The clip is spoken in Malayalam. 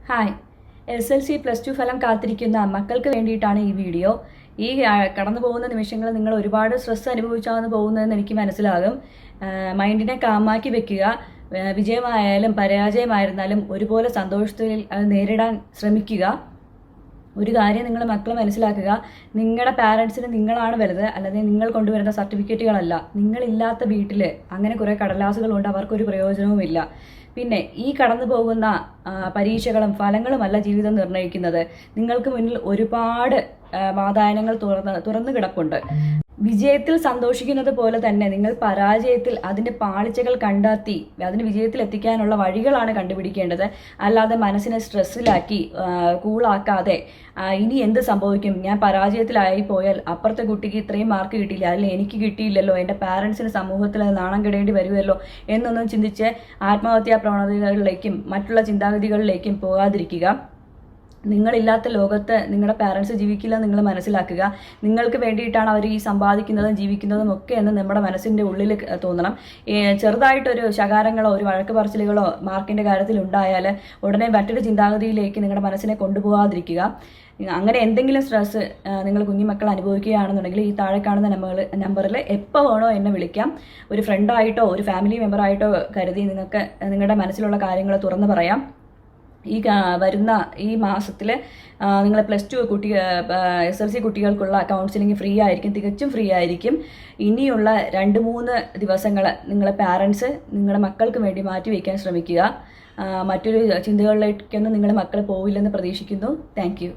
ഹായ്, SLC +2 ഫലം കാത്തിരിക്കുന്ന മക്കൾക്ക് വേണ്ടിയിട്ടാണ് ഈ വീഡിയോ. ഈ കടന്നു പോകുന്ന നിമിഷങ്ങൾ നിങ്ങൾ ഒരുപാട് സ്ട്രെസ് അനുഭവിച്ചാണ് പോകുന്നതെന്ന് എനിക്ക് മനസ്സിലാകും. മൈൻഡിനെ കാമാക്കി വെക്കുക. വിജയമായാലും പരാജയമായിരുന്നാലും ഒരുപോലെ സന്തോഷത്തിൽ അത് നേരിടാൻ ശ്രമിക്കുക. ഒരു കാര്യം നിങ്ങൾ മക്കളെ മനസ്സിലാക്കുക, നിങ്ങളുടെ പാരൻസിന് നിങ്ങളാണ് വലുത്, അല്ലാതെ നിങ്ങൾ കൊണ്ടുവരുന്ന സർട്ടിഫിക്കറ്റുകളല്ല. നിങ്ങളില്ലാത്ത വീട്ടിൽ അങ്ങനെ കുറേ കടലാസുകളുണ്ട്, അവർക്കൊരു പ്രയോജനവുമില്ല. പിന്നെ ഈ കടന്നു പോകുന്ന പരീക്ഷകളും ഫലങ്ങളുമല്ല ജീവിതം നിർണ്ണയിക്കുന്നത്. നിങ്ങൾക്ക് മുന്നിൽ ഒരുപാട് വാതായനങ്ങൾ തുറന്നു കിടപ്പുണ്ട്. വിജയത്തിൽ സന്തോഷിക്കുന്നത് പോലെ തന്നെ നിങ്ങൾ പരാജയത്തിൽ അതിൻ്റെ പാളിച്ചകൾ കണ്ടെത്തി അതിന് വിജയത്തിൽ എത്തിക്കാനുള്ള വഴികളാണ് കണ്ടുപിടിക്കേണ്ടത്. അല്ലാതെ മനസ്സിനെ സ്ട്രെസ്സിലാക്കി കൂളാക്കാതെ ഇനി എന്ത് സംഭവിക്കും, ഞാൻ പരാജയത്തിലായി പോയാൽ അപ്പുറത്തെ കുട്ടിക്ക് ഇത്രയും മാർക്ക് കിട്ടിയില്ല, അതിൽ എനിക്ക് കിട്ടിയില്ലല്ലോ, എൻ്റെ പാരൻസിന് സമൂഹത്തിൽ നാണം കെടേണ്ടി വരുമല്ലോ എന്നൊന്നും ചിന്തിച്ച് ആത്മഹത്യാ പ്രവണതകളിലേക്കും മറ്റുള്ള ചിന്താഗതികളിലേക്കും പോകാതിരിക്കുക. നിങ്ങളില്ലാത്ത ലോകത്ത് നിങ്ങളുടെ പാരൻസ് ജീവിക്കില്ല നിങ്ങൾ മനസ്സിലാക്കുക. നിങ്ങൾക്ക് വേണ്ടിയിട്ടാണ് അവർ ഈ സമ്പാദിക്കുന്നതും ജീവിക്കുന്നതും ഒക്കെ എന്ന് നമ്മുടെ മനസ്സിൻ്റെ ഉള്ളിൽ തോന്നണം. ചെറുതായിട്ടൊരു ശകാരങ്ങളോ ഒരു വഴക്ക് പറച്ചിലുകളോ മാർക്കിൻ്റെ കാര്യത്തിൽ ഉണ്ടായാൽ ഉടനെ മറ്റൊരു ചിന്താഗതിയിലേക്ക് നിങ്ങളുടെ മനസ്സിനെ കൊണ്ടുപോകാതിരിക്കുക. അങ്ങനെ എന്തെങ്കിലും സ്ട്രെസ് നിങ്ങൾ കുഞ്ഞുമക്കൾ അനുഭവിക്കുകയാണെന്നുണ്ടെങ്കിൽ ഈ താഴെ കാണുന്ന നമ്പറിൽ എപ്പോൾ വേണോ എന്നെ വിളിക്കാം. ഒരു ഫ്രണ്ടായിട്ടോ ഒരു ഫാമിലി മെമ്പറായിട്ടോ കരുതി നിങ്ങൾക്ക് നിങ്ങളുടെ മനസ്സിലുള്ള കാര്യങ്ങൾ തുറന്ന് പറയാം. ഈ വരുന്ന ഈ മാസത്തിൽ നിങ്ങൾ +2 SLC കുട്ടികൾക്കുള്ള കൗൺസിലിംഗ് ഫ്രീ ആയിരിക്കും, തികച്ചും ഫ്രീ ആയിരിക്കും. ഇനിയുള്ള 2-3 ദിവസങ്ങൾ നിങ്ങളെ പാരൻസ് നിങ്ങളുടെ മക്കൾക്ക് വേണ്ടി മാറ്റി വയ്ക്കാൻ ശ്രമിക്കുക. മറ്റൊരു ചിന്തകളിലേക്കൊന്നും നിങ്ങളുടെ മക്കൾ പോവില്ലെന്ന് പ്രതീക്ഷിക്കുന്നു. താങ്ക്